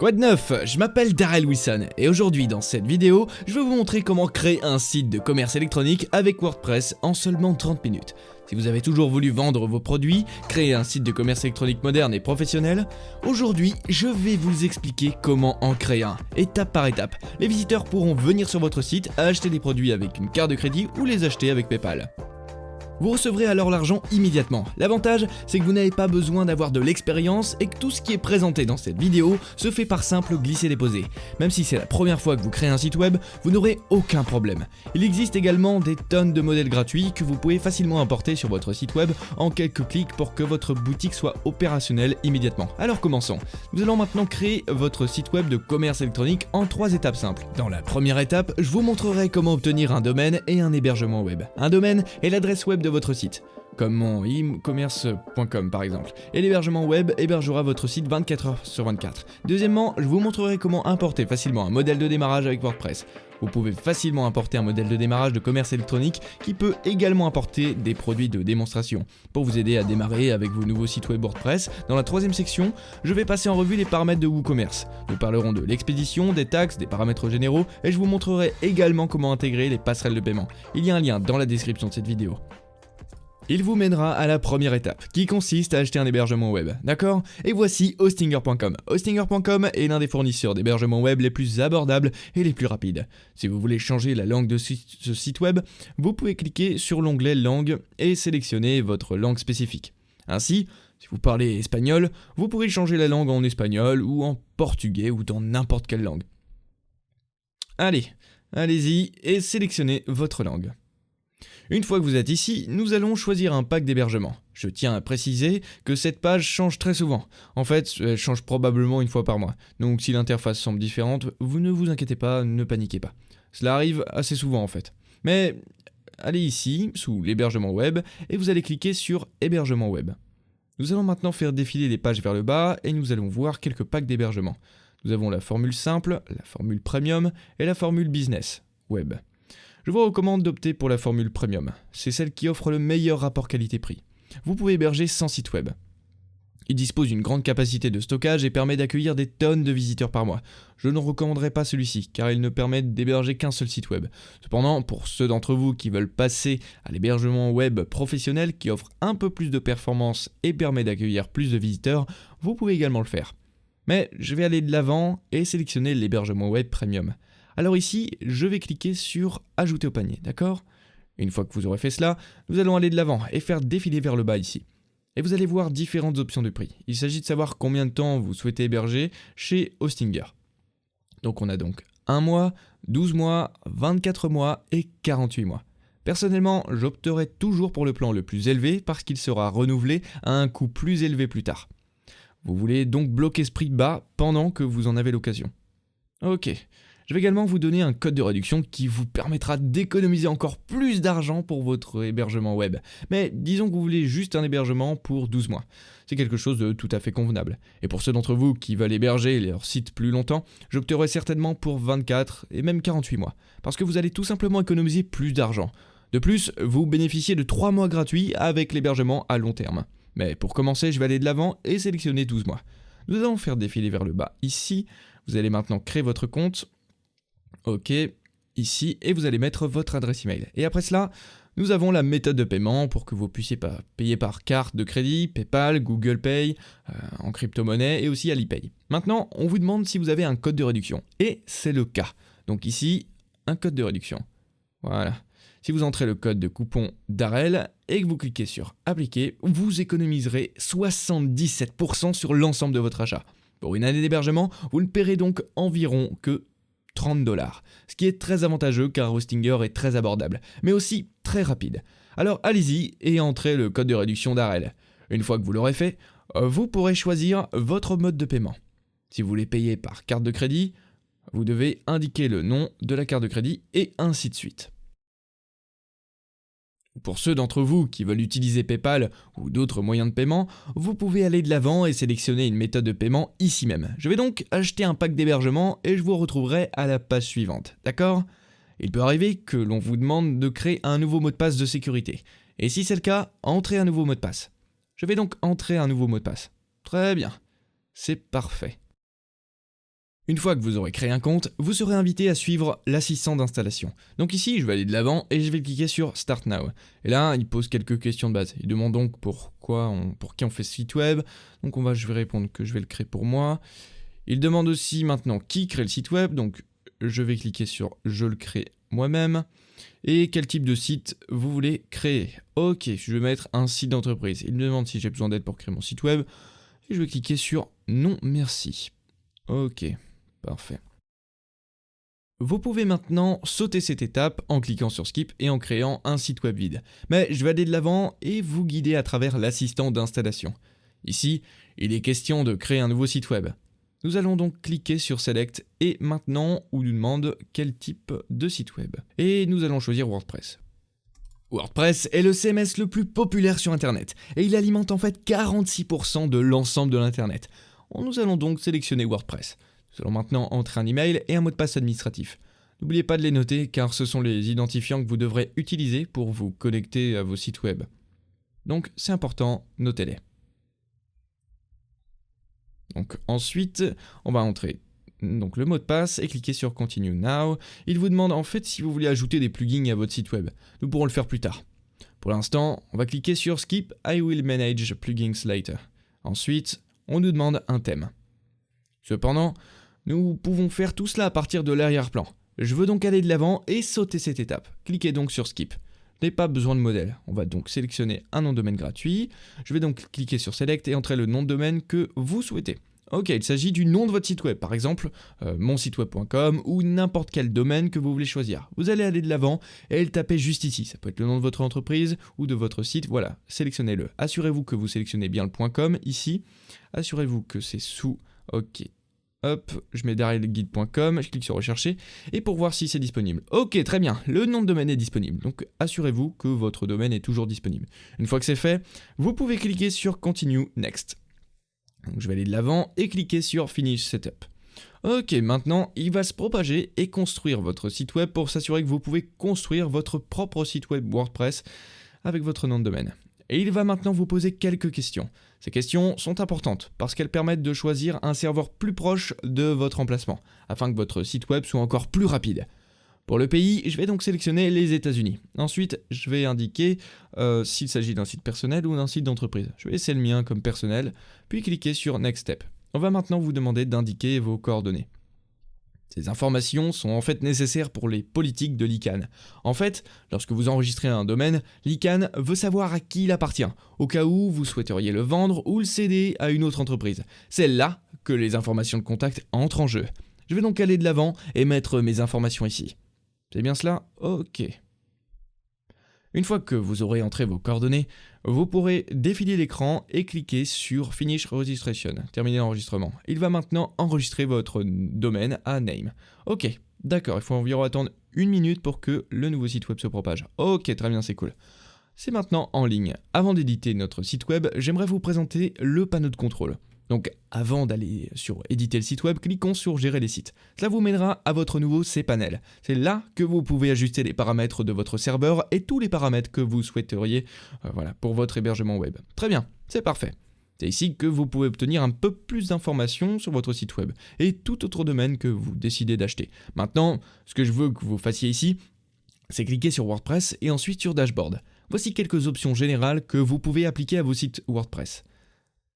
Quoi de neuf? Je m'appelle Darrell Wilson et aujourd'hui dans cette vidéo, je vais vous montrer comment créer un site de commerce électronique avec WordPress en seulement 30 minutes. Si vous avez toujours voulu vendre vos produits, créer un site de commerce électronique moderne et professionnel, aujourd'hui je vais vous expliquer comment en créer un, étape par étape. Les visiteurs pourront venir sur votre site, acheter des produits avec une carte de crédit ou les acheter avec PayPal. Vous recevrez alors l'argent immédiatement. L'avantage, c'est que vous n'avez pas besoin d'avoir de l'expérience et que tout ce qui est présenté dans cette vidéo se fait par simple glisser-déposer. Même si c'est la première fois que vous créez un site web, vous n'aurez aucun problème. Il existe également des tonnes de modèles gratuits que vous pouvez facilement importer sur votre site web en quelques clics pour que votre boutique soit opérationnelle immédiatement. Alors commençons. Nous allons maintenant créer votre site web de commerce électronique en 3 étapes simples. Dans la première étape, je vous montrerai comment obtenir un domaine et un hébergement web. Un domaine est l'adresse web de votre site, comme mon e-commerce.com par exemple, et l'hébergement web hébergera votre site 24 heures sur 24. Deuxièmement, je vous montrerai comment importer facilement un modèle de démarrage avec WordPress. Vous pouvez facilement importer un modèle de démarrage de commerce électronique qui peut également apporter des produits de démonstration. Pour vous aider à démarrer avec vos nouveaux sites web WordPress, dans la troisième section, je vais passer en revue les paramètres de WooCommerce. Nous parlerons de l'expédition, des taxes, des paramètres généraux et je vous montrerai également comment intégrer les passerelles de paiement. Il y a un lien dans la description de cette vidéo. Il vous mènera à la première étape, qui consiste à acheter un hébergement web, d'accord? Et voici Hostinger.com. Hostinger.com est l'un des fournisseurs d'hébergement web les plus abordables et les plus rapides. Si vous voulez changer la langue de ce site web, vous pouvez cliquer sur l'onglet Langue et sélectionner votre langue spécifique. Ainsi, si vous parlez espagnol, vous pourrez changer la langue en espagnol ou en portugais ou dans n'importe quelle langue. Allez-y et sélectionnez votre langue. Une fois que vous êtes ici, nous allons choisir un pack d'hébergement. Je tiens à préciser que cette page change très souvent. En fait, elle change probablement une fois par mois. Donc si l'interface semble différente, vous ne vous inquiétez pas, ne paniquez pas. Cela arrive assez souvent en fait. Mais allez ici, sous l'hébergement web, et vous allez cliquer sur hébergement web. Nous allons maintenant faire défiler les pages vers le bas et nous allons voir quelques packs d'hébergement. Nous avons la formule simple, la formule premium et la formule business web. Je vous recommande d'opter pour la formule Premium, c'est celle qui offre le meilleur rapport qualité-prix. Vous pouvez héberger 100 sites web. Il dispose d'une grande capacité de stockage et permet d'accueillir des tonnes de visiteurs par mois. Je ne recommanderais pas celui-ci, car il ne permet d'héberger qu'un seul site web. Cependant, pour ceux d'entre vous qui veulent passer à l'hébergement web professionnel qui offre un peu plus de performance et permet d'accueillir plus de visiteurs, vous pouvez également le faire. Mais je vais aller de l'avant et sélectionner l'hébergement web Premium. Alors ici, je vais cliquer sur « Ajouter au panier », d'accord? Une fois que vous aurez fait cela, nous allons aller de l'avant et faire défiler vers le bas ici. Et vous allez voir différentes options de prix. Il s'agit de savoir combien de temps vous souhaitez héberger chez Hostinger. Donc on a donc 1 mois, 12 mois, 24 mois et 48 mois. Personnellement, j'opterai toujours pour le plan le plus élevé parce qu'il sera renouvelé à un coût plus élevé plus tard. Vous voulez donc bloquer ce prix bas pendant que vous en avez l'occasion. Ok. Je vais également vous donner un code de réduction qui vous permettra d'économiser encore plus d'argent pour votre hébergement web. Mais disons que vous voulez juste un hébergement pour 12 mois. C'est quelque chose de tout à fait convenable. Et pour ceux d'entre vous qui veulent héberger leur site plus longtemps, j'opterai certainement pour 24 et même 48 mois. Parce que vous allez tout simplement économiser plus d'argent. De plus, vous bénéficiez de 3 mois gratuits avec l'hébergement à long terme. Mais pour commencer, je vais aller de l'avant et sélectionner 12 mois. Nous allons faire défiler vers le bas ici. Vous allez maintenant créer votre compte. Ok, ici, et vous allez mettre votre adresse email. Et après cela, nous avons la méthode de paiement pour que vous puissiez payer par carte de crédit, PayPal, Google Pay, en crypto-monnaie et aussi Alipay. Maintenant, on vous demande si vous avez un code de réduction. Et c'est le cas. Donc ici, un code de réduction. Voilà. Si vous entrez le code de coupon Darrell et que vous cliquez sur Appliquer, vous économiserez 77% sur l'ensemble de votre achat. Pour une année d'hébergement, vous ne paierez donc environ que $30, ce qui est très avantageux car Hostinger est très abordable, mais aussi très rapide. Alors allez-y et entrez le code de réduction Darrell. Une fois que vous l'aurez fait, vous pourrez choisir votre mode de paiement. Si vous voulez payer par carte de crédit, vous devez indiquer le nom de la carte de crédit et ainsi de suite. Pour ceux d'entre vous qui veulent utiliser PayPal ou d'autres moyens de paiement, vous pouvez aller de l'avant et sélectionner une méthode de paiement ici même. Je vais donc acheter un pack d'hébergement et je vous retrouverai à la page suivante, d'accord? Il peut arriver que l'on vous demande de créer un nouveau mot de passe de sécurité. Et si c'est le cas, entrez un nouveau mot de passe. Je vais donc entrer un nouveau mot de passe. Très bien, c'est parfait. Une fois que vous aurez créé un compte, vous serez invité à suivre l'assistant d'installation. Donc ici, je vais aller de l'avant et je vais cliquer sur Start Now. Et là, il pose quelques questions de base. Il demande donc pour qui on fait ce site web. Donc je vais répondre que je vais le créer pour moi. Il demande aussi maintenant qui crée le site web. Donc je vais cliquer sur je le crée moi-même. Et quel type de site vous voulez créer. Ok, je vais mettre un site d'entreprise. Il me demande si j'ai besoin d'aide pour créer mon site web. Et je vais cliquer sur non merci. Ok, parfait. Vous pouvez maintenant sauter cette étape en cliquant sur Skip et en créant un site web vide. Mais je vais aller de l'avant et vous guider à travers l'assistant d'installation. Ici, il est question de créer un nouveau site web. Nous allons donc cliquer sur Select et maintenant on nous demande quel type de site web. Et nous allons choisir WordPress. WordPress est le CMS le plus populaire sur Internet et il alimente en fait 46% de l'ensemble de l'Internet. Nous allons donc sélectionner WordPress. Nous allons maintenant entrer un email et un mot de passe administratif. N'oubliez pas de les noter car ce sont les identifiants que vous devrez utiliser pour vous connecter à vos sites web. Donc c'est important, notez-les. Donc ensuite, on va entrer donc le mot de passe et cliquer sur Continue Now. Il vous demande en fait si vous voulez ajouter des plugins à votre site web. Nous pourrons le faire plus tard. Pour l'instant, on va cliquer sur Skip, I will manage plugins later. Ensuite, on nous demande un thème. Cependant, nous pouvons faire tout cela à partir de l'arrière-plan. Je veux donc aller de l'avant et sauter cette étape. Cliquez donc sur Skip. Je n'ai pas besoin de modèle. On va donc sélectionner un nom de domaine gratuit. Je vais donc cliquer sur Select et entrer le nom de domaine que vous souhaitez. Ok, il s'agit du nom de votre site web, par exemple monsiteweb.com ou n'importe quel domaine que vous voulez choisir. Vous allez aller de l'avant et le taper juste ici. Ça peut être le nom de votre entreprise ou de votre site. Voilà, sélectionnez-le. Assurez-vous que vous sélectionnez bien le .com ici. Assurez-vous que c'est sous. Ok. Hop, je mets derrière le guide.com, je clique sur rechercher et pour voir si c'est disponible. Ok, très bien, le nom de domaine est disponible, donc assurez-vous que votre domaine est toujours disponible. Une fois que c'est fait, vous pouvez cliquer sur Continue Next. Donc je vais aller de l'avant et cliquer sur Finish Setup. Ok, maintenant il va se propager et construire votre site web pour s'assurer que vous pouvez construire votre propre site web WordPress avec votre nom de domaine. Et il va maintenant vous poser quelques questions. Ces questions sont importantes parce qu'elles permettent de choisir un serveur plus proche de votre emplacement, afin que votre site web soit encore plus rapide. Pour le pays, je vais donc sélectionner les États-Unis. Ensuite, je vais indiquer s'il s'agit d'un site personnel ou d'un site d'entreprise. Je vais laisser le mien comme personnel, puis cliquer sur Next Step. On va maintenant vous demander d'indiquer vos coordonnées. Ces informations sont en fait nécessaires pour les politiques de l'ICANN. En fait, lorsque vous enregistrez un domaine, l'ICANN veut savoir à qui il appartient, au cas où vous souhaiteriez le vendre ou le céder à une autre entreprise. C'est là que les informations de contact entrent en jeu. Je vais donc aller de l'avant et mettre mes informations ici. C'est bien cela? Ok. Une fois que vous aurez entré vos coordonnées, vous pourrez défiler l'écran et cliquer sur Finish Registration, terminer l'enregistrement. Il va maintenant enregistrer votre domaine à Name. Ok, d'accord, il faut environ attendre 1 minute pour que le nouveau site web se propage. Ok, très bien, c'est cool. C'est maintenant en ligne. Avant d'éditer notre site web, j'aimerais vous présenter le panneau de contrôle. Donc avant d'aller sur éditer le site web, cliquons sur gérer les sites. Cela vous mènera à votre nouveau cPanel. C'est là que vous pouvez ajuster les paramètres de votre serveur et tous les paramètres que vous souhaiteriez pour votre hébergement web. Très bien, c'est parfait. C'est ici que vous pouvez obtenir un peu plus d'informations sur votre site web et tout autre domaine que vous décidez d'acheter. Maintenant, ce que je veux que vous fassiez ici, c'est cliquer sur WordPress et ensuite sur Dashboard. Voici quelques options générales que vous pouvez appliquer à vos sites WordPress.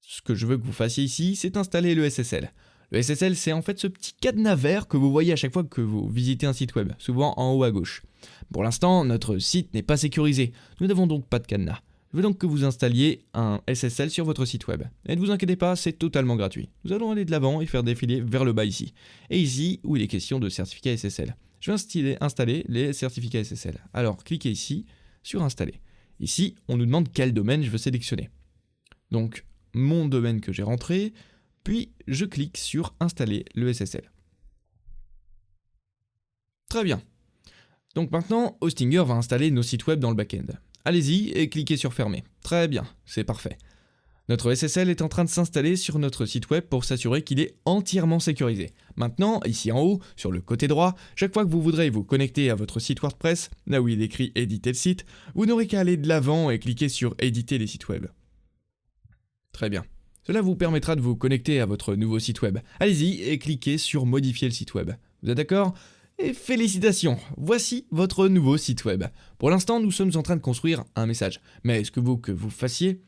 Ce que je veux que vous fassiez ici, c'est installer le SSL. Le SSL, c'est en fait ce petit cadenas vert que vous voyez à chaque fois que vous visitez un site web, souvent en haut à gauche. Pour l'instant, notre site n'est pas sécurisé. Nous n'avons donc pas de cadenas. Je veux donc que vous installiez un SSL sur votre site web. Et ne vous inquiétez pas, c'est totalement gratuit. Nous allons aller de l'avant et faire défiler vers le bas ici. Et ici, où il est question de certificat SSL. Je vais installer les certificats SSL. Alors, cliquez ici sur Installer. Ici, on nous demande quel domaine je veux sélectionner. Donc, mon domaine que j'ai rentré, puis je clique sur Installer le SSL. Très bien. Donc maintenant, Hostinger va installer nos sites web dans le back-end. Allez-y et cliquez sur Fermer. Très bien, c'est parfait. Notre SSL est en train de s'installer sur notre site web pour s'assurer qu'il est entièrement sécurisé. Maintenant, ici en haut, sur le côté droit, chaque fois que vous voudrez vous connecter à votre site WordPress, là où il est écrit « Éditer le site », vous n'aurez qu'à aller de l'avant et cliquer sur « Éditer les sites web ». Très bien. Cela vous permettra de vous connecter à votre nouveau site web. Allez-y et cliquez sur modifier le site web. Vous êtes d'accord ? Et félicitations, voici votre nouveau site web. Pour l'instant, nous sommes en train de construire un message. Mais ce que vous fassiez,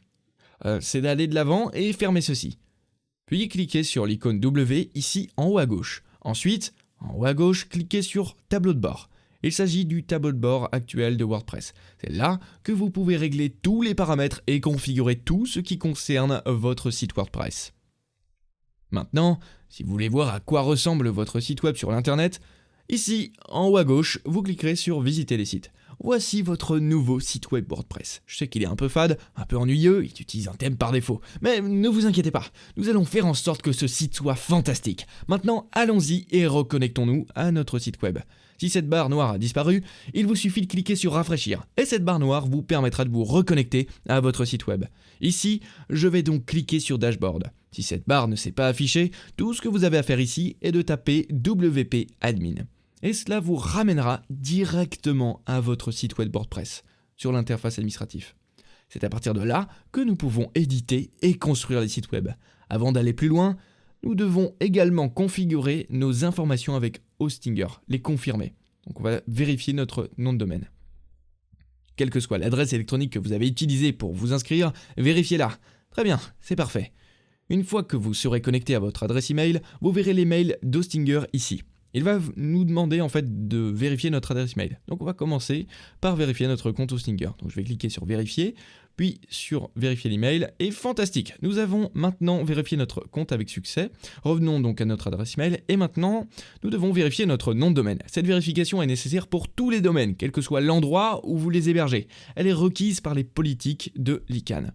c'est d'aller de l'avant et fermer ceci. Puis cliquez sur l'icône W ici en haut à gauche. Ensuite, en haut à gauche, cliquez sur Tableau de bord. Il s'agit du tableau de bord actuel de WordPress. C'est là que vous pouvez régler tous les paramètres et configurer tout ce qui concerne votre site WordPress. Maintenant, si vous voulez voir à quoi ressemble votre site web sur l'internet, ici, en haut à gauche, vous cliquerez sur Visiter les sites. Voici votre nouveau site web WordPress. Je sais qu'il est un peu fade, un peu ennuyeux, il utilise un thème par défaut. Mais ne vous inquiétez pas, nous allons faire en sorte que ce site soit fantastique. Maintenant, allons-y et reconnectons-nous à notre site web. Si cette barre noire a disparu, il vous suffit de cliquer sur Rafraîchir. Et cette barre noire vous permettra de vous reconnecter à votre site web. Ici, je vais donc cliquer sur Dashboard. Si cette barre ne s'est pas affichée, tout ce que vous avez à faire ici est de taper WP Admin. Et cela vous ramènera directement à votre site web WordPress sur l'interface administrative. C'est à partir de là que nous pouvons éditer et construire les sites web. Avant d'aller plus loin, nous devons également configurer nos informations avec Hostinger, les confirmer. Donc on va vérifier notre nom de domaine. Quelle que soit l'adresse électronique que vous avez utilisée pour vous inscrire, vérifiez-la. Très bien, c'est parfait. Une fois que vous serez connecté à votre adresse email, vous verrez les mails d'Hostinger ici. Il va nous demander en fait de vérifier notre adresse email. Donc on va commencer par vérifier notre compte Hostinger. Donc je vais cliquer sur vérifier, puis sur vérifier l'email. Et fantastique, nous avons maintenant vérifié notre compte avec succès. Revenons donc à notre adresse email et maintenant nous devons vérifier notre nom de domaine. Cette vérification est nécessaire pour tous les domaines, quel que soit l'endroit où vous les hébergez. Elle est requise par les politiques de l'ICANN.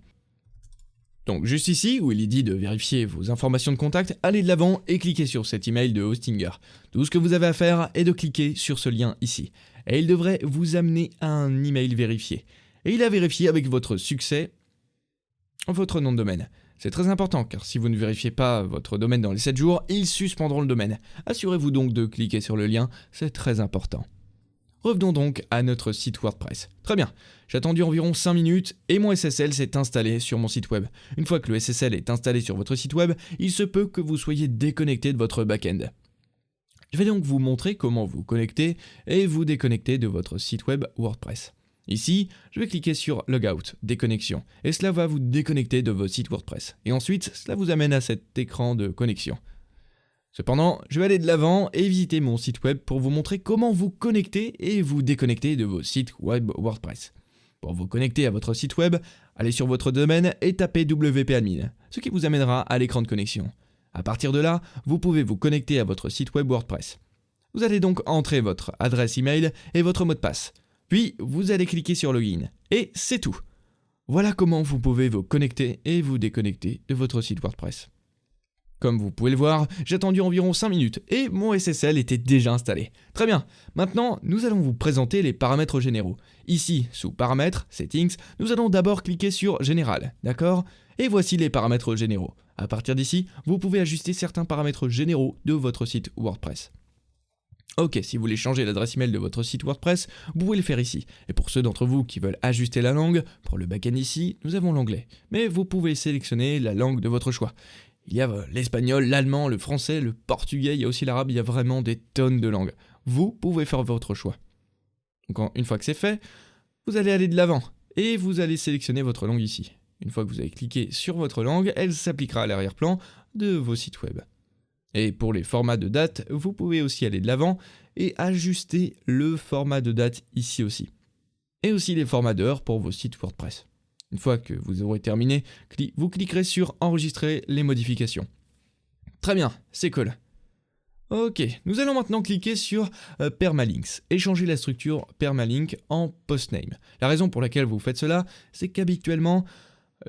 Donc juste ici, où il est dit de vérifier vos informations de contact, allez de l'avant et cliquez sur cet email de Hostinger. Tout ce que vous avez à faire est de cliquer sur ce lien ici. Et il devrait vous amener à un email vérifié. Et il a vérifié avec votre succès votre nom de domaine. C'est très important car si vous ne vérifiez pas votre domaine dans les 7 jours, ils suspendront le domaine. Assurez-vous donc de cliquer sur le lien, c'est très important. Revenons donc à notre site WordPress. Très bien, j'ai attendu environ 5 minutes et mon SSL s'est installé sur mon site web. Une fois que le SSL est installé sur votre site web, il se peut que vous soyez déconnecté de votre back-end. Je vais donc vous montrer comment vous connecter et vous déconnecter de votre site web WordPress. Ici, je vais cliquer sur Logout, déconnexion, et cela va vous déconnecter de votre site WordPress. Et ensuite, cela vous amène à cet écran de connexion. Cependant, je vais aller de l'avant et visiter mon site web pour vous montrer comment vous connecter et vous déconnecter de vos sites web WordPress. Pour vous connecter à votre site web, allez sur votre domaine et tapez WP Admin, ce qui vous amènera à l'écran de connexion. À partir de là, vous pouvez vous connecter à votre site web WordPress. Vous allez donc entrer votre adresse email et votre mot de passe. Puis, vous allez cliquer sur Login. Et c'est tout. Voilà comment vous pouvez vous connecter et vous déconnecter de votre site WordPress. Comme vous pouvez le voir, j'ai attendu environ 5 minutes et mon SSL était déjà installé. Très bien, maintenant nous allons vous présenter les paramètres généraux. Ici, sous Paramètres, Settings, nous allons d'abord cliquer sur Général, d'accord ? Et voici les paramètres généraux. À partir d'ici, vous pouvez ajuster certains paramètres généraux de votre site WordPress. Ok, si vous voulez changer l'adresse email de votre site WordPress, vous pouvez le faire ici. Et pour ceux d'entre vous qui veulent ajuster la langue, pour le backend ici, nous avons l'anglais. Mais vous pouvez sélectionner la langue de votre choix. Il y a l'espagnol, l'allemand, le français, le portugais, il y a aussi l'arabe, il y a vraiment des tonnes de langues. Vous pouvez faire votre choix. Donc une fois que c'est fait, vous allez aller de l'avant et vous allez sélectionner votre langue ici. Une fois que vous avez cliqué sur votre langue, elle s'appliquera à l'arrière-plan de vos sites web. Et pour les formats de date, vous pouvez aussi aller de l'avant et ajuster le format de date ici aussi. Et aussi les formats d'heures pour vos sites WordPress. Une fois que vous aurez terminé, vous cliquerez sur Enregistrer les modifications. Très bien, c'est cool. Ok, nous allons maintenant cliquer sur Permalinks et changer la structure Permalink en Postname. La raison pour laquelle vous faites cela, c'est qu'habituellement,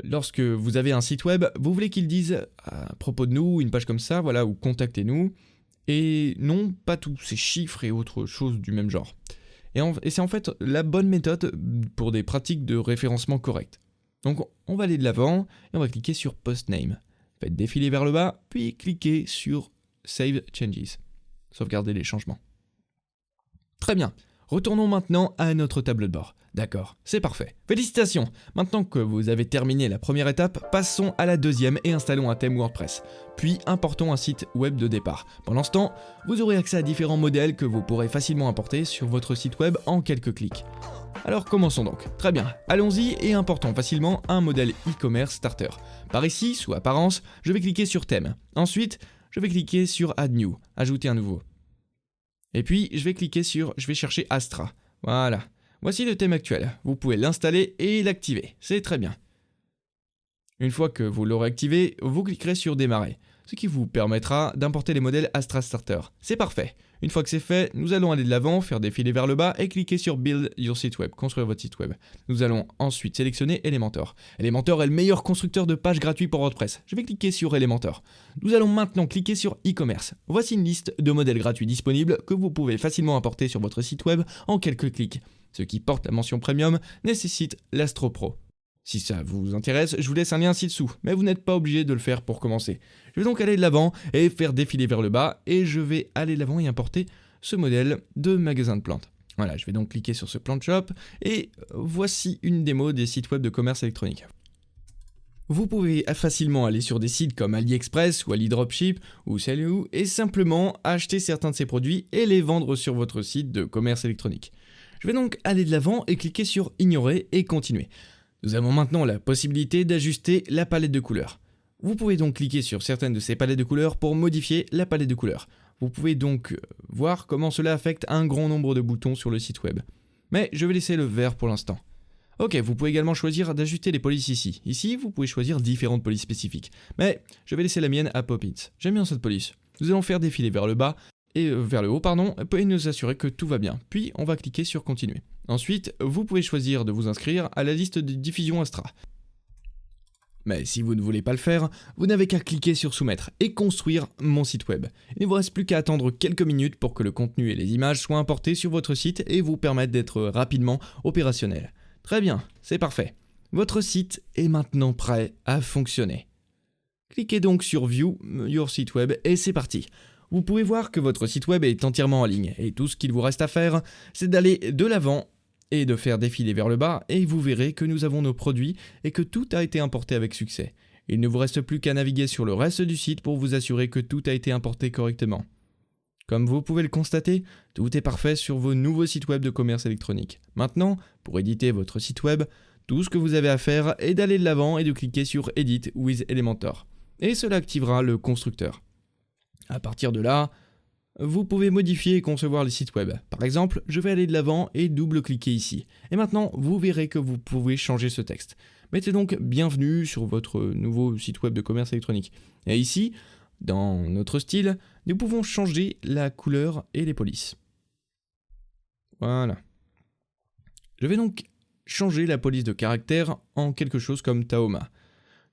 lorsque vous avez un site web, vous voulez qu'il dise à propos de nous, une page comme ça, voilà, ou contactez-nous, et non pas tous ces chiffres et autres choses du même genre. Et c'est en fait la bonne méthode pour des pratiques de référencement correctes. Donc on va aller de l'avant et on va cliquer sur Postname. Faites défiler vers le bas, puis cliquez sur Save Changes. Sauvegarder les changements. Très bien. Retournons maintenant à notre tableau de bord. D'accord, c'est parfait. Félicitations! Maintenant que vous avez terminé la première étape, passons à la deuxième et installons un thème WordPress. Puis importons un site web de départ. Pendant ce temps, vous aurez accès à différents modèles que vous pourrez facilement importer sur votre site web en quelques clics. Alors commençons donc. Très bien, allons-y et importons facilement un modèle e-commerce starter. Par ici, sous apparence, je vais cliquer sur thème. Ensuite, je vais cliquer sur add new, ajouter un nouveau. Et puis, je vais chercher Astra. Voilà. Voici le thème actuel. Vous pouvez l'installer et l'activer. C'est très bien. Une fois que vous l'aurez activé, vous cliquerez sur démarrer, ce qui vous permettra d'importer les modèles Astra Starter. C'est parfait. Une fois que c'est fait, nous allons aller de l'avant, faire défiler vers le bas et cliquer sur Build Your Site Web, construire votre site web. Nous allons ensuite sélectionner Elementor. Elementor est le meilleur constructeur de pages gratuits pour WordPress. Je vais cliquer sur Elementor. Nous allons maintenant cliquer sur e-commerce. Voici une liste de modèles gratuits disponibles que vous pouvez facilement importer sur votre site web en quelques clics. Ceux qui portent la mention Premium nécessitent l'Astro Pro. Si ça vous intéresse, je vous laisse un lien ci-dessous, mais vous n'êtes pas obligé de le faire pour commencer. Je vais donc aller de l'avant et faire défiler vers le bas, et je vais aller de l'avant et importer ce modèle de magasin de plantes. Voilà, je vais donc cliquer sur ce Plant Shop, et voici une démo des sites web de commerce électronique. Vous pouvez facilement aller sur des sites comme AliExpress ou AliDropship ou Sell.You et simplement acheter certains de ces produits et les vendre sur votre site de commerce électronique. Je vais donc aller de l'avant et cliquer sur Ignorer et continuer. Nous avons maintenant la possibilité d'ajuster la palette de couleurs. Vous pouvez donc cliquer sur certaines de ces palettes de couleurs pour modifier la palette de couleurs. Vous pouvez donc voir comment cela affecte un grand nombre de boutons sur le site web. Mais je vais laisser le vert pour l'instant. Ok, vous pouvez également choisir d'ajuster les polices ici. Ici, vous pouvez choisir différentes polices spécifiques. Mais je vais laisser la mienne à Pop-It. J'aime bien cette police. Nous allons faire défiler vers le bas et vers le haut, et nous assurer que tout va bien. Puis, on va cliquer sur Continuer. Ensuite, vous pouvez choisir de vous inscrire à la liste de diffusion Astra. Mais si vous ne voulez pas le faire, vous n'avez qu'à cliquer sur Soumettre et construire mon site web. Il ne vous reste plus qu'à attendre quelques minutes pour que le contenu et les images soient importés sur votre site et vous permettent d'être rapidement opérationnel. Très bien, c'est parfait. Votre site est maintenant prêt à fonctionner. Cliquez donc sur View Your Site Web et c'est parti. Vous pouvez voir que votre site web est entièrement en ligne et tout ce qu'il vous reste à faire, c'est d'aller de l'avant et de faire défiler vers le bas et vous verrez que nous avons nos produits et que tout a été importé avec succès. Il ne vous reste plus qu'à naviguer sur le reste du site pour vous assurer que tout a été importé correctement. Comme vous pouvez le constater, tout est parfait sur vos nouveaux sites web de commerce électronique. Maintenant, pour éditer votre site web, tout ce que vous avez à faire est d'aller de l'avant et de cliquer sur Edit with Elementor. Et cela activera le constructeur. À partir de là, vous pouvez modifier et concevoir les sites web. Par exemple, je vais aller de l'avant et double-cliquer ici. Et maintenant, vous verrez que vous pouvez changer ce texte. Mettez donc bienvenue sur votre nouveau site web de commerce électronique. Et ici, dans notre style, nous pouvons changer la couleur et les polices. Voilà. Je vais donc changer la police de caractère en quelque chose comme Tahoma.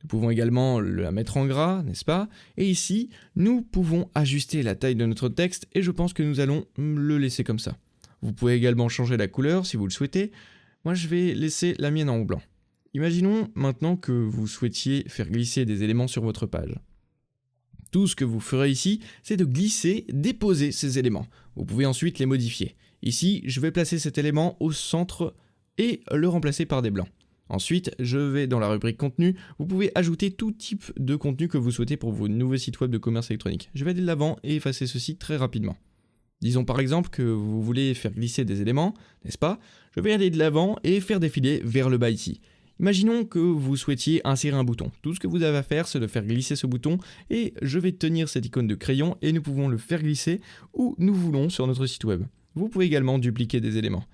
Nous pouvons également la mettre en gras, n'est-ce pas? Et ici, nous pouvons ajuster la taille de notre texte et je pense que nous allons le laisser comme ça. Vous pouvez également changer la couleur si vous le souhaitez. Moi, je vais laisser la mienne en blanc. Imaginons maintenant que vous souhaitiez faire glisser des éléments sur votre page. Tout ce que vous ferez ici, c'est de glisser, déposer ces éléments. Vous pouvez ensuite les modifier. Ici, je vais placer cet élément au centre et le remplacer par des blancs. Ensuite, je vais dans la rubrique contenu, vous pouvez ajouter tout type de contenu que vous souhaitez pour vos nouveaux sites web de commerce électronique. Je vais aller de l'avant et effacer ceci très rapidement. Disons par exemple que vous voulez faire glisser des éléments, n'est-ce pas? Je vais aller de l'avant et faire défiler vers le bas ici. Imaginons que vous souhaitiez insérer un bouton. Tout ce que vous avez à faire, c'est de faire glisser ce bouton et je vais tenir cette icône de crayon et nous pouvons le faire glisser où nous voulons sur notre site web. Vous pouvez également dupliquer des éléments.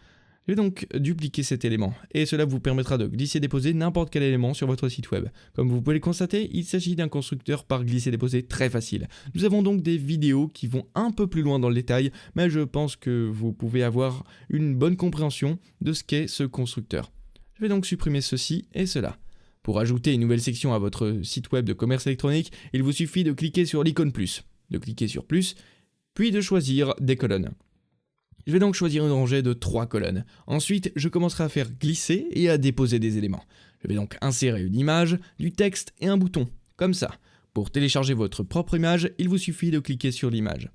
Je vais donc dupliquer cet élément et cela vous permettra de glisser-déposer n'importe quel élément sur votre site web. Comme vous pouvez le constater, il s'agit d'un constructeur par glisser-déposer très facile. Nous avons donc des vidéos qui vont un peu plus loin dans le détail, mais je pense que vous pouvez avoir une bonne compréhension de ce qu'est ce constructeur. Je vais donc supprimer ceci et cela. Pour ajouter une nouvelle section à votre site web de commerce électronique, il vous suffit de cliquer sur l'icône plus, de cliquer sur plus, puis de choisir des colonnes. Je vais donc choisir une rangée de 3 colonnes. Ensuite, je commencerai à faire glisser et à déposer des éléments. Je vais donc insérer une image, du texte et un bouton, comme ça. Pour télécharger votre propre image, il vous suffit de cliquer sur l'image.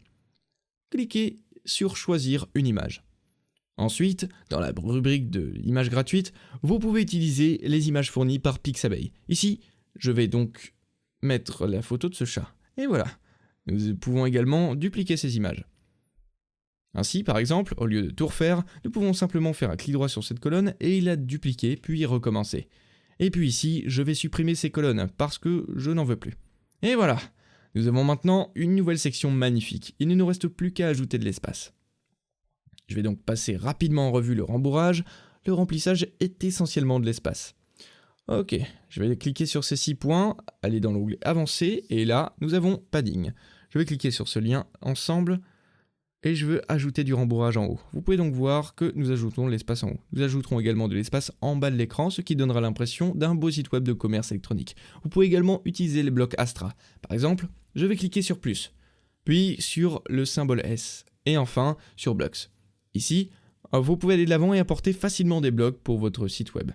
Cliquez sur choisir une image. Ensuite, dans la rubrique de images gratuites, vous pouvez utiliser les images fournies par Pixabay. Ici, je vais donc mettre la photo de ce chat. Et voilà. Nous pouvons également dupliquer ces images. Ainsi, par exemple, au lieu de tout refaire, nous pouvons simplement faire un clic droit sur cette colonne et la dupliquer, puis recommencer. Et puis ici, je vais supprimer ces colonnes parce que je n'en veux plus. Et voilà. Nous avons maintenant une nouvelle section magnifique. Il ne nous reste plus qu'à ajouter de l'espace. Je vais donc passer rapidement en revue le rembourrage. Le remplissage est essentiellement de l'espace. Ok, je vais cliquer sur ces 6 points, aller dans l'onglet Avancé, et là, nous avons Padding. Je vais cliquer sur ce lien Ensemble, et je veux ajouter du rembourrage en haut. Vous pouvez donc voir que nous ajoutons de l'espace en haut. Nous ajouterons également de l'espace en bas de l'écran, ce qui donnera l'impression d'un beau site web de commerce électronique. Vous pouvez également utiliser les blocs Astra. Par exemple, je vais cliquer sur plus, puis sur le symbole S, et enfin sur Blocks. Ici, vous pouvez aller de l'avant et importer facilement des blocs pour votre site web.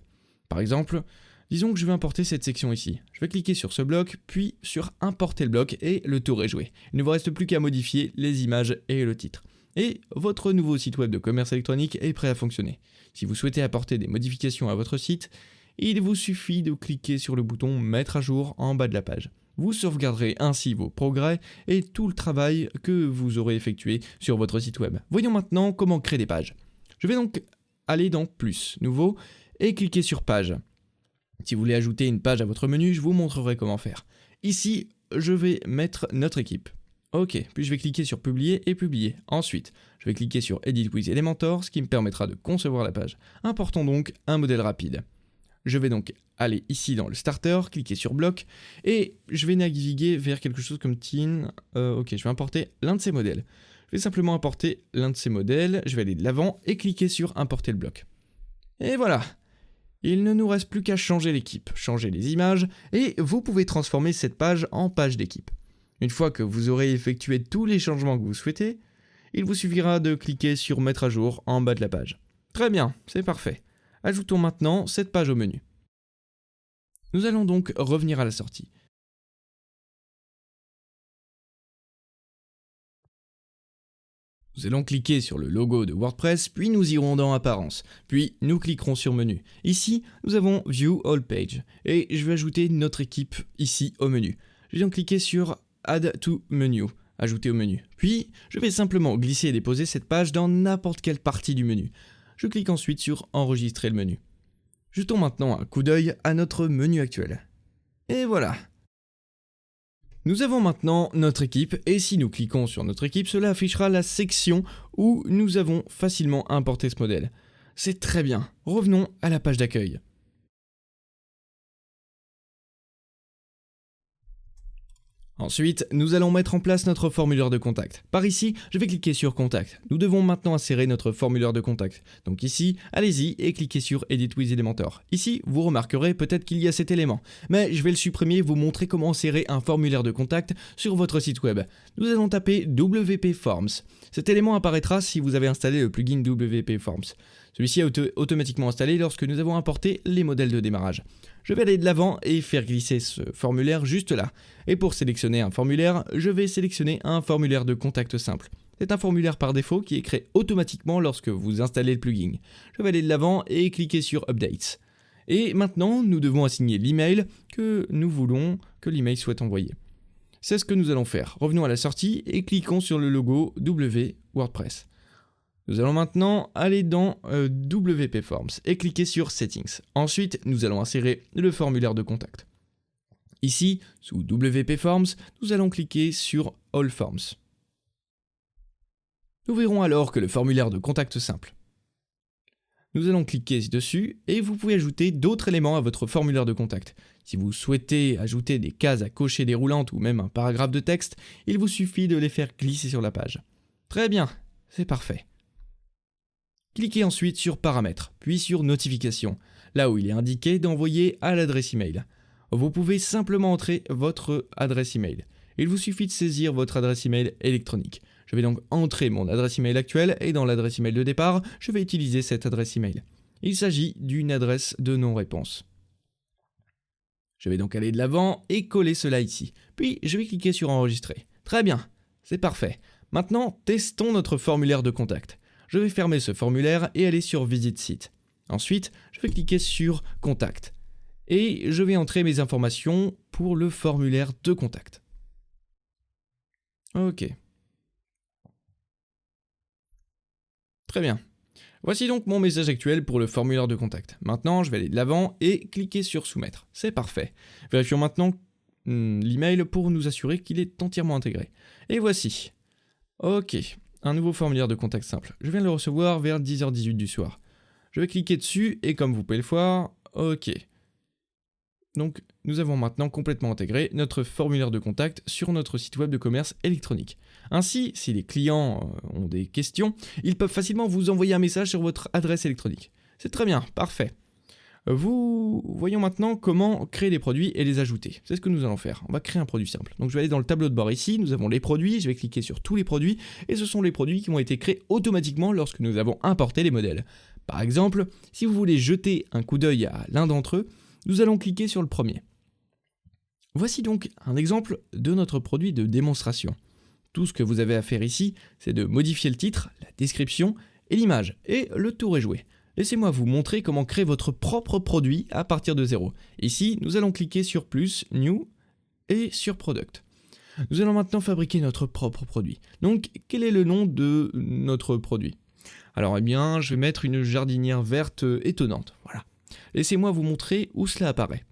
Par exemple, disons que je veux importer cette section ici. Je vais cliquer sur ce bloc, puis sur Importer le bloc et le tour est joué. Il ne vous reste plus qu'à modifier les images et le titre. Et votre nouveau site web de commerce électronique est prêt à fonctionner. Si vous souhaitez apporter des modifications à votre site, il vous suffit de cliquer sur le bouton Mettre à jour en bas de la page. Vous sauvegarderez ainsi vos progrès et tout le travail que vous aurez effectué sur votre site web. Voyons maintenant comment créer des pages. Je vais donc aller dans Plus, Nouveau, et cliquer sur Page. Si vous voulez ajouter une page à votre menu, je vous montrerai comment faire. Ici, je vais mettre notre équipe. Ok, puis je vais cliquer sur Publier et Publier. Ensuite, je vais cliquer sur Edit with Elementor, ce qui me permettra de concevoir la page. Importons donc un modèle rapide. Je vais donc aller ici dans le Starter, cliquer sur Bloc, et je vais naviguer vers quelque chose comme Teen. Ok, je vais importer l'un de ces modèles. Je vais simplement importer l'un de ces modèles, je vais aller de l'avant et cliquer sur Importer le bloc. Et voilà. Il ne nous reste plus qu'à changer l'équipe, changer les images, et vous pouvez transformer cette page en page d'équipe. Une fois que vous aurez effectué tous les changements que vous souhaitez, il vous suffira de cliquer sur Mettre à jour en bas de la page. Très bien, c'est parfait. Ajoutons maintenant cette page au menu. Nous allons donc revenir à la sortie. Nous allons cliquer sur le logo de WordPress, puis nous irons dans Apparence, puis nous cliquerons sur Menu. Ici, nous avons View All Page, et je vais ajouter notre équipe ici au menu. Je vais donc cliquer sur Add to Menu, ajouter au menu. Puis, je vais simplement glisser et déposer cette page dans n'importe quelle partie du menu. Je clique ensuite sur Enregistrer le menu. Jetons maintenant un coup d'œil à notre menu actuel. Et voilà. Nous avons maintenant notre équipe et si nous cliquons sur notre équipe, cela affichera la section où nous avons facilement importé ce modèle. C'est très bien. Revenons à la page d'accueil. Ensuite, nous allons mettre en place notre formulaire de contact. Par ici, je vais cliquer sur Contact. Nous devons maintenant insérer notre formulaire de contact. Donc ici, allez-y et cliquez sur Edit with Elementor. Ici, vous remarquerez peut-être qu'il y a cet élément, mais je vais le supprimer et vous montrer comment insérer un formulaire de contact sur votre site web. Nous allons taper WP Forms. Cet élément apparaîtra si vous avez installé le plugin WP Forms. Celui-ci est automatiquement installé lorsque nous avons importé les modèles de démarrage. Je vais aller de l'avant et faire glisser ce formulaire juste là. Et pour sélectionner un formulaire, je vais sélectionner un formulaire de contact simple. C'est un formulaire par défaut qui est créé automatiquement lorsque vous installez le plugin. Je vais aller de l'avant et cliquer sur Updates. Et maintenant, nous devons assigner l'email que nous voulons que l'email soit envoyé. C'est ce que nous allons faire. Revenons à la sortie et cliquons sur le logo W WordPress. Nous allons maintenant aller dans WP Forms et cliquer sur Settings. Ensuite, nous allons insérer le formulaire de contact. Ici, sous WP Forms, nous allons cliquer sur All Forms. Nous verrons alors que le formulaire de contact simple. Nous allons cliquer dessus et vous pouvez ajouter d'autres éléments à votre formulaire de contact. Si vous souhaitez ajouter des cases à cocher déroulantes ou même un paragraphe de texte, il vous suffit de les faire glisser sur la page. Très bien, c'est parfait. Cliquez ensuite sur Paramètres, puis sur Notifications, là où il est indiqué d'envoyer à l'adresse email. Vous pouvez simplement entrer votre adresse email. Il vous suffit de saisir votre adresse email électronique. Je vais donc entrer mon adresse email actuelle et dans l'adresse email de départ, je vais utiliser cette adresse email. Il s'agit d'une adresse de non-réponse. Je vais donc aller de l'avant et coller cela ici. Puis je vais cliquer sur Enregistrer. Très bien, c'est parfait. Maintenant, testons notre formulaire de contact. Je vais fermer ce formulaire et aller sur Visite site. Ensuite, je vais cliquer sur Contact. Et je vais entrer mes informations pour le formulaire de contact. Ok. Très bien. Voici donc mon message actuel pour le formulaire de contact. Maintenant, je vais aller de l'avant et cliquer sur Soumettre. C'est parfait. Vérifions maintenant l'email pour nous assurer qu'il est entièrement intégré. Et voici. Ok, un nouveau formulaire de contact simple. Je viens de le recevoir vers 10h18 du soir. Je vais cliquer dessus et comme vous pouvez le voir, ok. Donc, nous avons maintenant complètement intégré notre formulaire de contact sur notre site web de commerce électronique. Ainsi, si les clients ont des questions, ils peuvent facilement vous envoyer un message sur votre adresse électronique. C'est très bien, parfait. Voyons maintenant comment créer des produits et les ajouter. C'est ce que nous allons faire. On va créer un produit simple. Donc je vais aller dans le tableau de bord ici, nous avons les produits, je vais cliquer sur tous les produits, et ce sont les produits qui ont été créés automatiquement lorsque nous avons importé les modèles. Par exemple, si vous voulez jeter un coup d'œil à l'un d'entre eux, nous allons cliquer sur le premier. Voici donc un exemple de notre produit de démonstration. Tout ce que vous avez à faire ici, c'est de modifier le titre, la description et l'image, et le tour est joué. Laissez-moi vous montrer comment créer votre propre produit à partir de zéro. Ici, nous allons cliquer sur Plus, New et sur Product. Nous allons maintenant fabriquer notre propre produit. Donc, quel est le nom de notre produit ? Alors, eh bien, je vais mettre une jardinière verte étonnante. Voilà. Laissez-moi vous montrer où cela apparaît.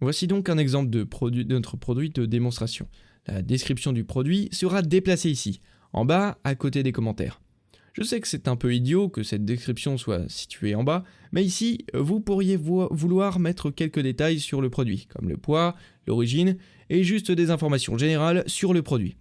Voici donc un exemple de notre produit de démonstration. La description du produit sera déplacée ici, en bas, à côté des commentaires. Je sais que c'est un peu idiot que cette description soit située en bas, mais ici, vous pourriez vouloir mettre quelques détails sur le produit, comme le poids, l'origine, et juste des informations générales sur le produit.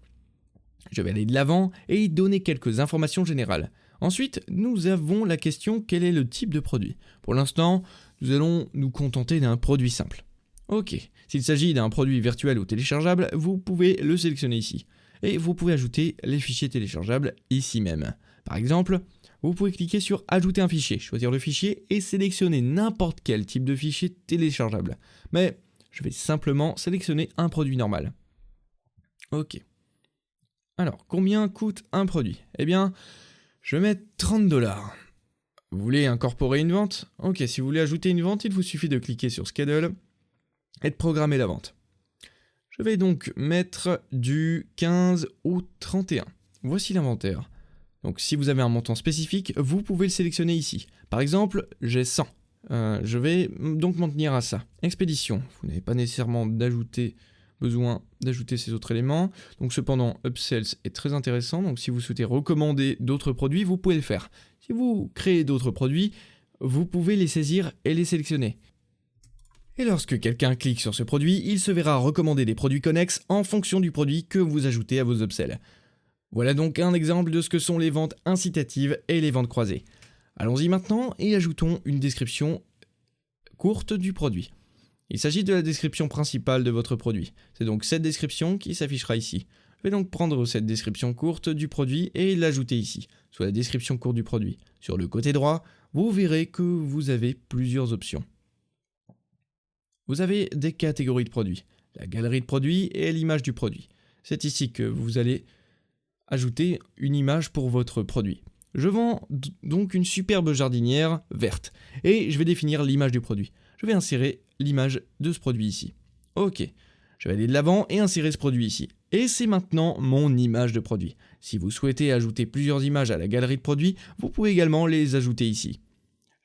Je vais aller de l'avant et y donner quelques informations générales. Ensuite, nous avons la question quel est le type de produit. Pour l'instant, nous allons nous contenter d'un produit simple. Ok, s'il s'agit d'un produit virtuel ou téléchargeable, vous pouvez le sélectionner ici. Et vous pouvez ajouter les fichiers téléchargeables ici même. Par exemple, vous pouvez cliquer sur Ajouter un fichier, choisir le fichier et sélectionner n'importe quel type de fichier téléchargeable. Mais je vais simplement sélectionner un produit normal. Ok. Alors, combien coûte un produit ? Eh bien, je vais mettre 30$. Vous voulez incorporer une vente ? Ok, si vous voulez ajouter une vente, il vous suffit de cliquer sur Schedule et de programmer la vente. Je vais donc mettre du 15 au 31. Voici l'inventaire. Donc si vous avez un montant spécifique, vous pouvez le sélectionner ici. Par exemple, j'ai 100. Je vais donc m'en tenir à ça. Expédition, vous n'avez pas nécessairement besoin d'ajouter ces autres éléments. Donc cependant, Upsells est très intéressant. Donc si vous souhaitez recommander d'autres produits, vous pouvez le faire. Si vous créez d'autres produits, vous pouvez les saisir et les sélectionner. Et lorsque quelqu'un clique sur ce produit, il se verra recommander des produits connexes en fonction du produit que vous ajoutez à vos upsells. Voilà donc un exemple de ce que sont les ventes incitatives et les ventes croisées. Allons-y maintenant et ajoutons une description courte du produit. Il s'agit de la description principale de votre produit. C'est donc cette description qui s'affichera ici. Je vais donc prendre cette description courte du produit et l'ajouter ici, soit la description courte du produit. Sur le côté droit, vous verrez que vous avez plusieurs options. Vous avez des catégories de produits, la galerie de produits et l'image du produit. C'est ici que vous allez ajouter une image pour votre produit. Je vends donc une superbe jardinière verte et je vais définir l'image du produit. Je vais insérer l'image de ce produit ici. Ok, je vais aller de l'avant et insérer ce produit ici. Et c'est maintenant mon image de produit. Si vous souhaitez ajouter plusieurs images à la galerie de produits, vous pouvez également les ajouter ici.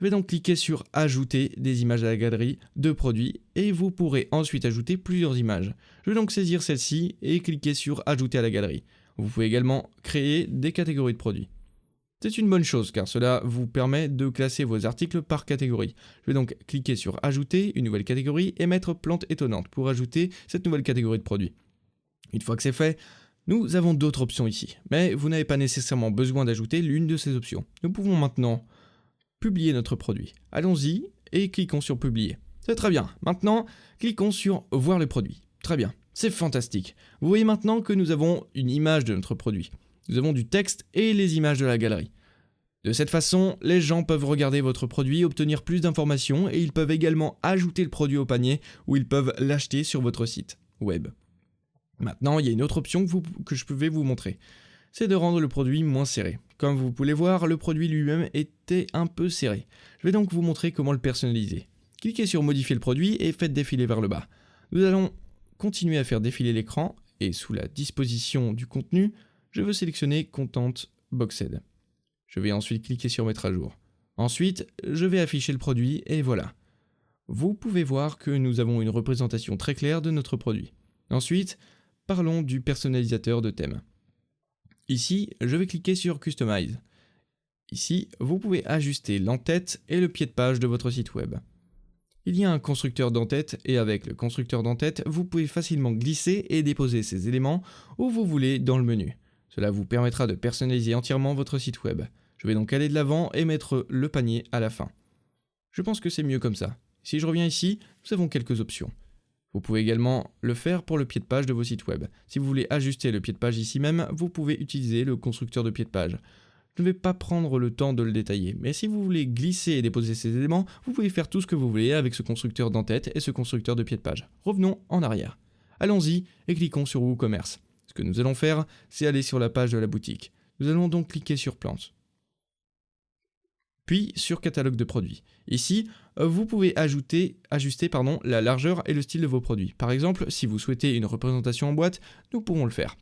Je vais donc cliquer sur Ajouter des images à la galerie de produits et vous pourrez ensuite ajouter plusieurs images. Je vais donc saisir celle-ci et cliquer sur Ajouter à la galerie. Vous pouvez également créer des catégories de produits. C'est une bonne chose car cela vous permet de classer vos articles par catégorie. Je vais donc cliquer sur Ajouter une nouvelle catégorie et mettre Plantes étonnantes pour ajouter cette nouvelle catégorie de produits. Une fois que c'est fait, nous avons d'autres options ici, mais vous n'avez pas nécessairement besoin d'ajouter l'une de ces options. Nous pouvons maintenant publier notre produit. Allons-y et cliquons sur Publier. C'est très bien. Maintenant, cliquons sur Voir le produit. Très bien. C'est fantastique. Vous voyez maintenant que nous avons une image de notre produit. Nous avons du texte et les images de la galerie. De cette façon, les gens peuvent regarder votre produit, obtenir plus d'informations et ils peuvent également ajouter le produit au panier ou ils peuvent l'acheter sur votre site web. Maintenant, il y a une autre option que je vais vous montrer. c'est de rendre le produit moins serré. Comme vous pouvez voir, le produit lui-même était un peu serré. Je vais donc vous montrer comment le personnaliser. Cliquez sur modifier le produit et faites défiler vers le bas. Nous allons continuer à faire défiler l'écran et sous la disposition du contenu, je veux sélectionner Content Boxed. Je vais ensuite cliquer sur mettre à jour. Ensuite, je vais afficher le produit et voilà. Vous pouvez voir que nous avons une représentation très claire de notre produit. Ensuite, parlons du personnalisateur de thème. Ici, je vais cliquer sur Customize. Ici, vous pouvez ajuster l'en-tête et le pied de page de votre site web. Il y a un constructeur d'en-tête et avec le constructeur d'en-tête, vous pouvez facilement glisser et déposer ces éléments où vous voulez dans le menu. Cela vous permettra de personnaliser entièrement votre site web. Je vais donc aller de l'avant et mettre le panier à la fin. Je pense que c'est mieux comme ça. Si je reviens ici, nous avons quelques options. Vous pouvez également le faire pour le pied de page de vos sites web. Si vous voulez ajuster le pied de page ici même, vous pouvez utiliser le constructeur de pied de page. Je ne vais pas prendre le temps de le détailler, mais si vous voulez glisser et déposer ces éléments, vous pouvez faire tout ce que vous voulez avec ce constructeur d'en-tête et ce constructeur de pied de page. Revenons en arrière. Allons-y et cliquons sur WooCommerce. Ce que nous allons faire, c'est aller sur la page de la boutique. Nous allons donc cliquer sur Plantes. Puis sur Catalogue de produits. Ici, vous pouvez ajuster la largeur et le style de vos produits. Par exemple, si vous souhaitez une représentation en boîte, nous pourrons le faire.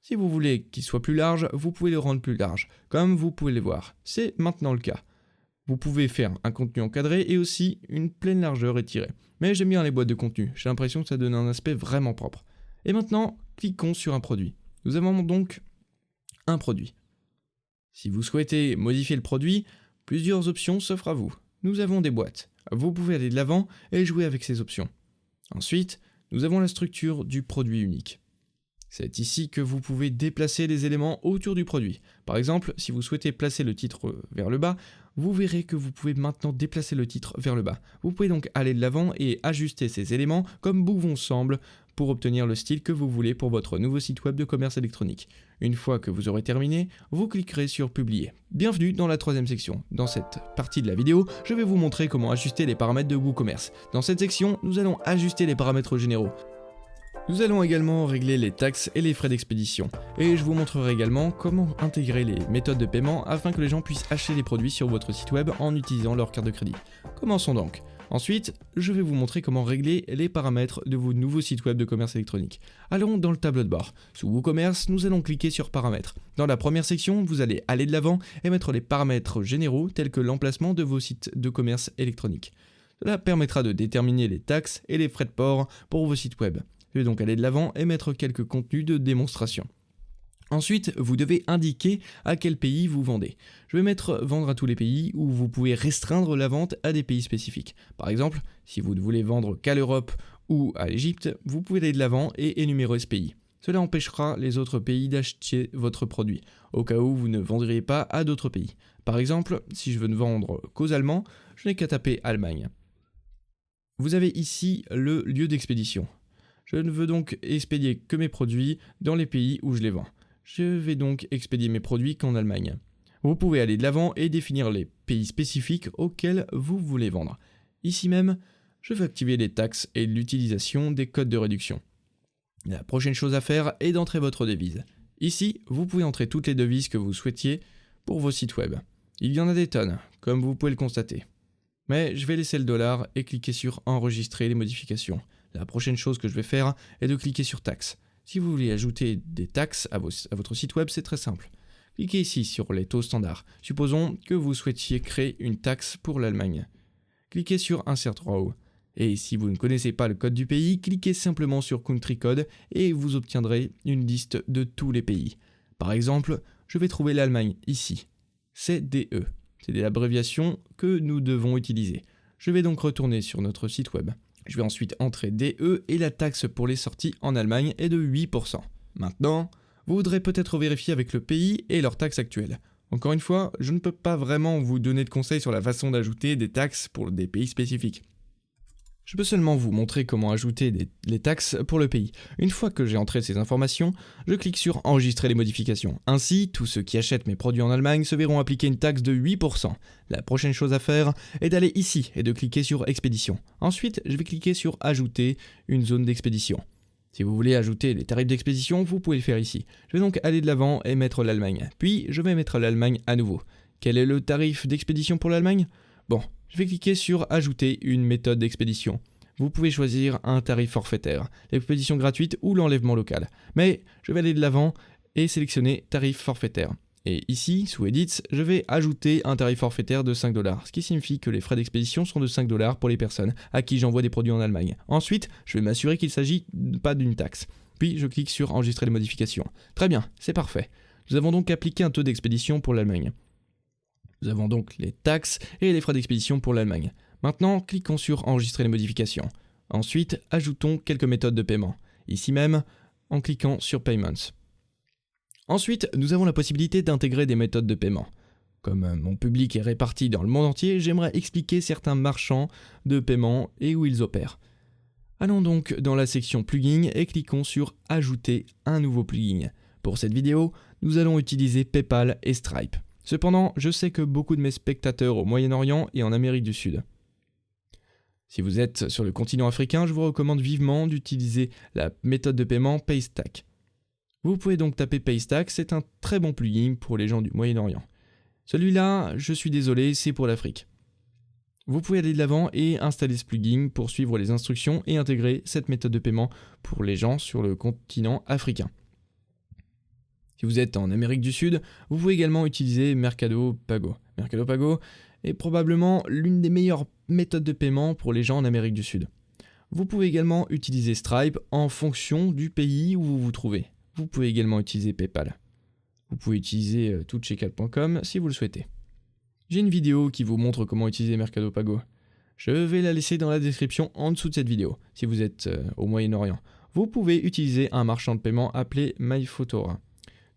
Si vous voulez qu'il soit plus large, vous pouvez le rendre plus large, comme vous pouvez le voir. C'est maintenant le cas. Vous pouvez faire un contenu encadré et aussi une pleine largeur étirée. Mais j'aime bien les boîtes de contenu, j'ai l'impression que ça donne un aspect vraiment propre. Et maintenant, cliquons sur un produit. Nous avons donc un produit. Si vous souhaitez modifier le produit, plusieurs options s'offrent à vous. Nous avons des boîtes. Vous pouvez aller de l'avant et jouer avec ces options. Ensuite, nous avons la structure du produit unique. C'est ici que vous pouvez déplacer les éléments autour du produit. Par exemple, si vous souhaitez placer le titre vers le bas, vous verrez que vous pouvez maintenant déplacer le titre vers le bas. Vous pouvez donc aller de l'avant et ajuster ces éléments comme bon vous semble pour obtenir le style que vous voulez pour votre nouveau site web de commerce électronique. Une fois que vous aurez terminé, vous cliquerez sur Publier. Bienvenue dans la troisième section. Dans cette partie de la vidéo, je vais vous montrer comment ajuster les paramètres de WooCommerce. Dans cette section, nous allons ajuster les paramètres généraux. Nous allons également régler les taxes et les frais d'expédition. Et je vous montrerai également comment intégrer les méthodes de paiement afin que les gens puissent acheter les produits sur votre site web en utilisant leur carte de crédit. Commençons donc. Ensuite, je vais vous montrer comment régler les paramètres de vos nouveaux sites web de commerce électronique. Allons dans le tableau de bord. Sous WooCommerce, nous allons cliquer sur Paramètres. Dans la première section, vous allez aller de l'avant et mettre les paramètres généraux tels que l'emplacement de vos sites de commerce électronique. Cela permettra de déterminer les taxes et les frais de port pour vos sites web. Je vais donc aller de l'avant et mettre quelques contenus de démonstration. Ensuite, vous devez indiquer à quel pays vous vendez. Je vais mettre vendre à tous les pays où vous pouvez restreindre la vente à des pays spécifiques. Par exemple, si vous ne voulez vendre qu'à l'Europe ou à l'Égypte, vous pouvez aller de l'avant et énumérer ce pays. Cela empêchera les autres pays d'acheter votre produit, au cas où vous ne vendriez pas à d'autres pays. Par exemple, si je veux ne vendre qu'aux Allemands, je n'ai qu'à taper Allemagne. Vous avez ici le lieu d'expédition. Je ne veux donc expédier que mes produits dans les pays où je les vends. Je vais donc expédier mes produits qu'en Allemagne. Vous pouvez aller de l'avant et définir les pays spécifiques auxquels vous voulez vendre. Ici même, je vais activer les taxes et l'utilisation des codes de réduction. La prochaine chose à faire est d'entrer votre devise. Ici, vous pouvez entrer toutes les devises que vous souhaitiez pour vos sites web. Il y en a des tonnes, comme vous pouvez le constater. Mais je vais laisser le dollar et cliquer sur Enregistrer les modifications. La prochaine chose que je vais faire est de cliquer sur Taxes. Si vous voulez ajouter des taxes à votre site web, c'est très simple. Cliquez ici sur les taux standards. Supposons que vous souhaitiez créer une taxe pour l'Allemagne. Cliquez sur Insert Row. Et si vous ne connaissez pas le code du pays, cliquez simplement sur Country Code et vous obtiendrez une liste de tous les pays. Par exemple, je vais trouver l'Allemagne ici. C'est DE. C'est l'abréviation que nous devons utiliser. Je vais donc retourner sur notre site web. Je vais ensuite entrer DE et la taxe pour les sorties en Allemagne est de 8%. Maintenant, vous voudrez peut-être vérifier avec le pays et leur taxe actuelle. Encore une fois, je ne peux pas vraiment vous donner de conseils sur la façon d'ajouter des taxes pour des pays spécifiques. Je peux seulement vous montrer comment ajouter les taxes pour le pays. Une fois que j'ai entré ces informations, je clique sur Enregistrer les modifications. Ainsi, tous ceux qui achètent mes produits en Allemagne se verront appliquer une taxe de 8%. La prochaine chose à faire est d'aller ici et de cliquer sur Expédition. Ensuite, je vais cliquer sur Ajouter une zone d'expédition. Si vous voulez ajouter les tarifs d'expédition, vous pouvez le faire ici. Je vais donc aller de l'avant et mettre l'Allemagne. Puis je vais mettre l'Allemagne à nouveau. Quel est le tarif d'expédition pour l'Allemagne? Bon, je vais cliquer sur ajouter une méthode d'expédition. Vous pouvez choisir un tarif forfaitaire, l'expédition gratuite ou l'enlèvement local. Mais je vais aller de l'avant et sélectionner tarif forfaitaire. Et ici, sous Edits, je vais ajouter un tarif forfaitaire de 5 $, ce qui signifie que les frais d'expédition sont de 5 $ pour les personnes à qui j'envoie des produits en Allemagne. Ensuite, je vais m'assurer qu'il ne s'agit pas d'une taxe. Puis je clique sur enregistrer les modifications. Très bien, c'est parfait. Nous avons donc appliqué un taux d'expédition pour l'Allemagne. Nous avons donc les taxes et les frais d'expédition pour l'Allemagne. Maintenant, cliquons sur enregistrer les modifications. Ensuite, ajoutons quelques méthodes de paiement. Ici même, en cliquant sur Payments. Ensuite, nous avons la possibilité d'intégrer des méthodes de paiement. Comme mon public est réparti dans le monde entier, j'aimerais expliquer certains marchands de paiement et où ils opèrent. Allons donc dans la section plugins et cliquons sur ajouter un nouveau plugin. Pour cette vidéo, nous allons utiliser PayPal et Stripe. Cependant, je sais que beaucoup de mes spectateurs au Moyen-Orient et en Amérique du Sud. Si vous êtes sur le continent africain, je vous recommande vivement d'utiliser la méthode de paiement Paystack. Vous pouvez donc taper Paystack, c'est un très bon plugin pour les gens du Moyen-Orient. Celui-là, je suis désolé, c'est pour l'Afrique. Vous pouvez aller de l'avant et installer ce plugin pour suivre les instructions et intégrer cette méthode de paiement pour les gens sur le continent africain. Si vous êtes en Amérique du Sud, vous pouvez également utiliser Mercado Pago. Mercado Pago est probablement l'une des meilleures méthodes de paiement pour les gens en Amérique du Sud. Vous pouvez également utiliser Stripe en fonction du pays où vous vous trouvez. Vous pouvez également utiliser PayPal. Vous pouvez utiliser toutcheckout.com si vous le souhaitez. J'ai une vidéo qui vous montre comment utiliser Mercado Pago. Je vais la laisser dans la description en dessous de cette vidéo. Si vous êtes au Moyen-Orient, vous pouvez utiliser un marchand de paiement appelé MyFotora.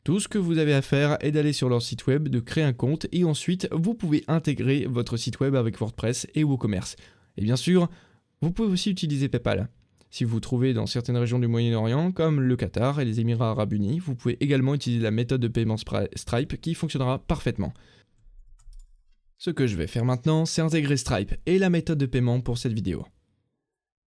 Tout ce que vous avez à faire est d'aller sur leur site web, de créer un compte et ensuite vous pouvez intégrer votre site web avec WordPress et WooCommerce. Et bien sûr, vous pouvez aussi utiliser PayPal. Si vous vous trouvez dans certaines régions du Moyen-Orient, comme le Qatar et les Émirats Arabes Unis, vous pouvez également utiliser la méthode de paiement Stripe qui fonctionnera parfaitement. Ce que je vais faire maintenant, c'est intégrer Stripe et la méthode de paiement pour cette vidéo.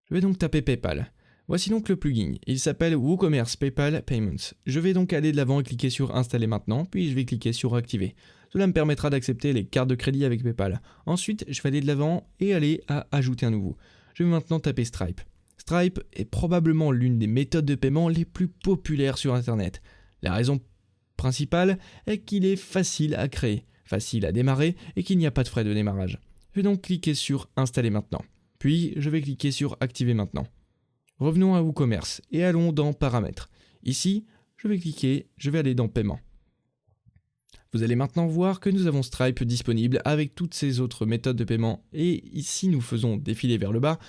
Je vais donc taper PayPal. Voici donc le plugin, il s'appelle WooCommerce PayPal Payments. Je vais donc aller de l'avant et cliquer sur Installer maintenant, puis je vais cliquer sur Activer. Cela me permettra d'accepter les cartes de crédit avec PayPal. Ensuite, je vais aller de l'avant et aller à Ajouter un nouveau. Je vais maintenant taper Stripe. Stripe est probablement l'une des méthodes de paiement les plus populaires sur Internet. La raison principale est qu'il est facile à créer, facile à démarrer et qu'il n'y a pas de frais de démarrage. Je vais donc cliquer sur Installer maintenant. Puis, je vais cliquer sur Activer maintenant. Revenons à WooCommerce et allons dans Paramètres. Ici, je vais aller dans Paiement. Vous allez maintenant voir que nous avons Stripe disponible avec toutes ces autres méthodes de paiement. Et ici, nous faisons défiler vers le bas.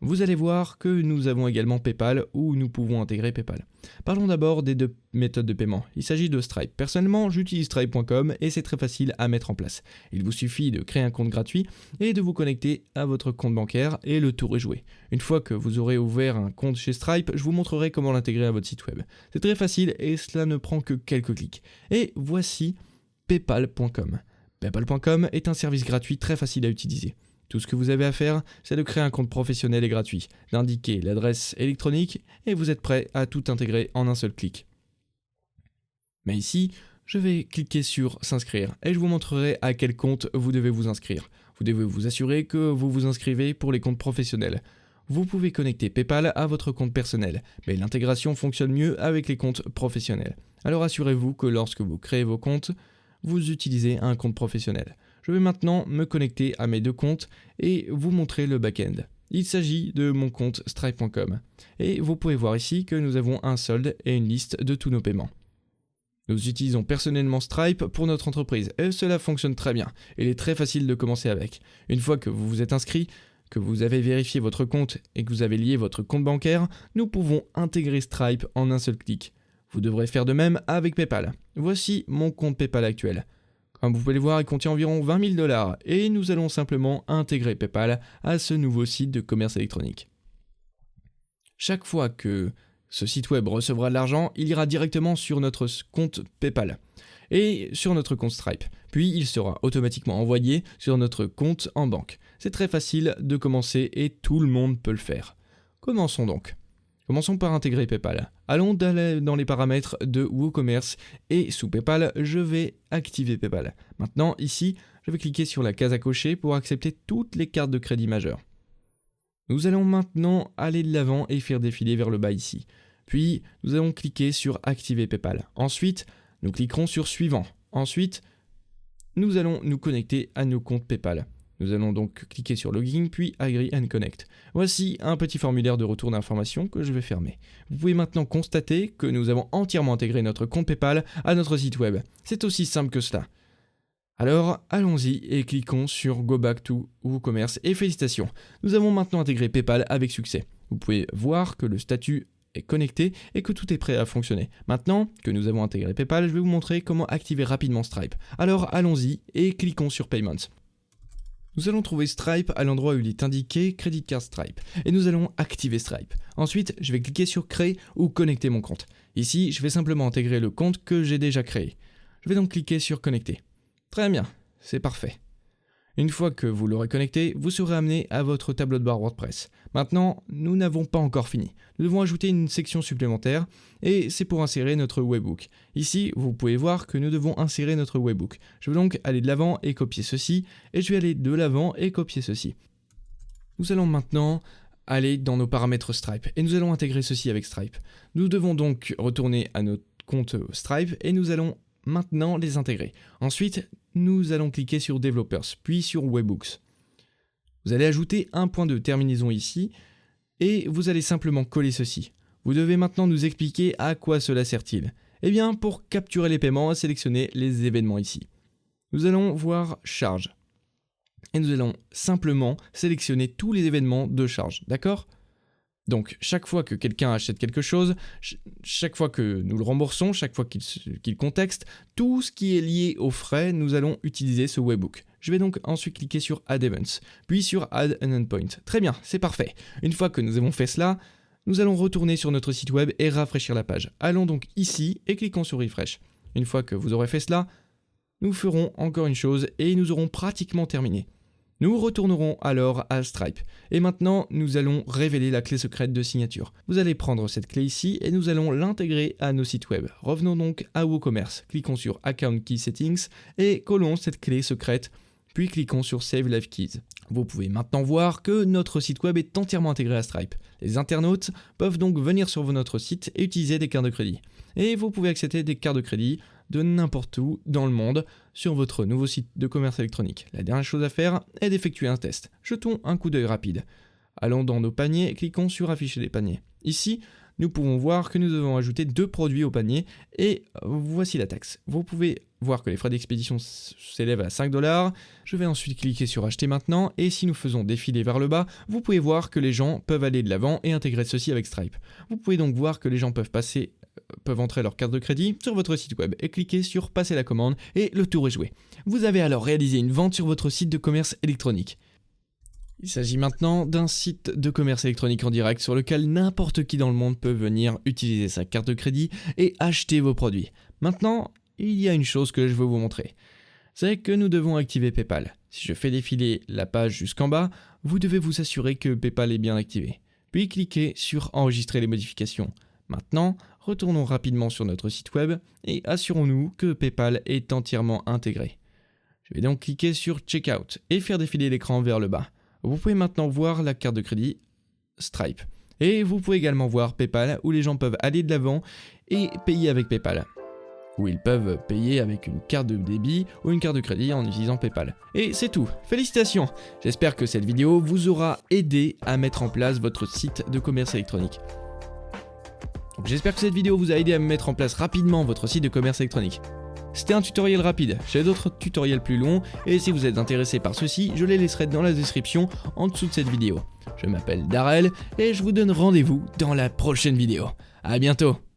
Vous allez voir que nous avons également PayPal où nous pouvons intégrer PayPal. Parlons d'abord des deux méthodes de paiement. Il s'agit de Stripe. Personnellement, j'utilise Stripe.com et c'est très facile à mettre en place. Il vous suffit de créer un compte gratuit et de vous connecter à votre compte bancaire et le tour est joué. Une fois que vous aurez ouvert un compte chez Stripe, je vous montrerai comment l'intégrer à votre site web. C'est très facile et cela ne prend que quelques clics. Et voici Paypal.com. Paypal.com est un service gratuit très facile à utiliser. Tout ce que vous avez à faire, c'est de créer un compte professionnel et gratuit, d'indiquer l'adresse électronique et vous êtes prêt à tout intégrer en un seul clic. Mais ici, je vais cliquer sur s'inscrire et je vous montrerai à quel compte vous devez vous inscrire. Vous devez vous assurer que vous vous inscrivez pour les comptes professionnels. Vous pouvez connecter PayPal à votre compte personnel, mais l'intégration fonctionne mieux avec les comptes professionnels. Alors assurez-vous que lorsque vous créez vos comptes, vous utilisez un compte professionnel. Je vais maintenant me connecter à mes deux comptes et vous montrer le back-end. Il s'agit de mon compte Stripe.com. Et vous pouvez voir ici que nous avons un solde et une liste de tous nos paiements. Nous utilisons personnellement Stripe pour notre entreprise et cela fonctionne très bien. Il est très facile de commencer avec. Une fois que vous vous êtes inscrit, que vous avez vérifié votre compte et que vous avez lié votre compte bancaire, nous pouvons intégrer Stripe en un seul clic. Vous devrez faire de même avec PayPal. Voici mon compte PayPal actuel. Comme vous pouvez le voir, il contient environ 20 000 $ et nous allons simplement intégrer PayPal à ce nouveau site de commerce électronique. Chaque fois que ce site web recevra de l'argent, il ira directement sur notre compte PayPal et sur notre compte Stripe. Puis il sera automatiquement envoyé sur notre compte en banque. C'est très facile de commencer et tout le monde peut le faire. Commençons donc. Commençons par intégrer PayPal. Allons dans les paramètres de WooCommerce et sous PayPal, je vais activer PayPal. Maintenant, ici, je vais cliquer sur la case à cocher pour accepter toutes les cartes de crédit majeures. Nous allons maintenant aller de l'avant et faire défiler vers le bas ici. Puis, nous allons cliquer sur activer PayPal. Ensuite, nous cliquerons sur suivant. Ensuite, nous allons nous connecter à nos comptes PayPal. Nous allons donc cliquer sur Login, puis Agree and Connect. Voici un petit formulaire de retour d'information que je vais fermer. Vous pouvez maintenant constater que nous avons entièrement intégré notre compte PayPal à notre site web. C'est aussi simple que cela. Alors, allons-y et cliquons sur Go Back to WooCommerce et félicitations. Nous avons maintenant intégré PayPal avec succès. Vous pouvez voir que le statut est connecté et que tout est prêt à fonctionner. Maintenant que nous avons intégré PayPal, je vais vous montrer comment activer rapidement Stripe. Alors, allons-y et cliquons sur Payments. Nous allons trouver Stripe à l'endroit où il est indiqué Credit Card Stripe et nous allons activer Stripe. Ensuite, je vais cliquer sur Créer ou Connecter mon compte. Ici, je vais simplement intégrer le compte que j'ai déjà créé. Je vais donc cliquer sur Connecter. Très bien, c'est parfait. Une fois que vous l'aurez connecté, vous serez amené à votre tableau de bord WordPress. Maintenant, nous n'avons pas encore fini. Nous devons ajouter une section supplémentaire et c'est pour insérer notre webhook. Ici, vous pouvez voir que nous devons insérer notre webhook. Je vais donc aller de l'avant et copier ceci et je vais aller de l'avant et copier ceci. Nous allons maintenant aller dans nos paramètres Stripe et nous allons intégrer ceci avec Stripe. Nous devons donc retourner à notre compte Stripe et nous allons maintenant les intégrer. Ensuite, nous allons cliquer sur Developers, puis sur Webhooks. Vous allez ajouter un point de terminaison ici, et vous allez simplement coller ceci. Vous devez maintenant nous expliquer à quoi cela sert-il. Eh bien, pour capturer les paiements, sélectionnez les événements ici. Nous allons voir Charge. Et nous allons simplement sélectionner tous les événements de charge, d'accord ? Donc, chaque fois que quelqu'un achète quelque chose, chaque fois que nous le remboursons, chaque fois qu'il contexte, tout ce qui est lié aux frais, nous allons utiliser ce webhook. Je vais donc ensuite cliquer sur Add Events, puis sur Add an Endpoint. Très bien, c'est parfait. Une fois que nous avons fait cela, nous allons retourner sur notre site web et rafraîchir la page. Allons donc ici et cliquons sur Refresh. Une fois que vous aurez fait cela, nous ferons encore une chose et nous aurons pratiquement terminé. Nous retournerons alors à Stripe. Et maintenant, nous allons révéler la clé secrète de signature. Vous allez prendre cette clé ici et nous allons l'intégrer à nos sites web. Revenons donc à WooCommerce. Cliquons sur Account Key Settings et collons cette clé secrète. Puis cliquons sur Save Live Keys. Vous pouvez maintenant voir que notre site web est entièrement intégré à Stripe. Les internautes peuvent donc venir sur notre site et utiliser des cartes de crédit. Et vous pouvez accepter des cartes de crédit de n'importe où dans le monde sur votre nouveau site de commerce électronique. La dernière chose à faire est d'effectuer un test. Jetons un coup d'œil rapide. Allons dans nos paniers et cliquons sur Afficher les paniers. Ici, nous pouvons voir que nous devons ajouter 2 produits au panier et voici la taxe. Vous pouvez voir que les frais d'expédition s'élèvent à 5 $. Je vais ensuite cliquer sur Acheter maintenant et si nous faisons défiler vers le bas, vous pouvez voir que les gens peuvent aller de l'avant et intégrer ceci avec Stripe. Vous pouvez donc voir que les gens peuvent entrer leur carte de crédit sur votre site web et cliquer sur Passer la commande et le tour est joué. Vous avez alors réalisé une vente sur votre site de commerce électronique. Il s'agit maintenant d'un site de commerce électronique en direct sur lequel n'importe qui dans le monde peut venir utiliser sa carte de crédit et acheter vos produits. Maintenant, il y a une chose que je veux vous montrer. C'est que nous devons activer PayPal. Si je fais défiler la page jusqu'en bas, vous devez vous assurer que PayPal est bien activé. Puis cliquez sur Enregistrer les modifications. Maintenant, retournons rapidement sur notre site web et assurons-nous que PayPal est entièrement intégré. Je vais donc cliquer sur Checkout et faire défiler l'écran vers le bas. Vous pouvez maintenant voir la carte de crédit Stripe. Et vous pouvez également voir PayPal où les gens peuvent aller de l'avant et payer avec PayPal. Où ils peuvent payer avec une carte de débit ou une carte de crédit en utilisant PayPal. Et c'est tout. Félicitations! J'espère que cette vidéo vous aura aidé à mettre en place votre site de commerce électronique. Donc j'espère que cette vidéo vous a aidé à mettre en place rapidement votre site de commerce électronique. C'était un tutoriel rapide, j'ai d'autres tutoriels plus longs et si vous êtes intéressé par ceux-ci, je les laisserai dans la description en dessous de cette vidéo. Je m'appelle Darrel et je vous donne rendez-vous dans la prochaine vidéo. À bientôt!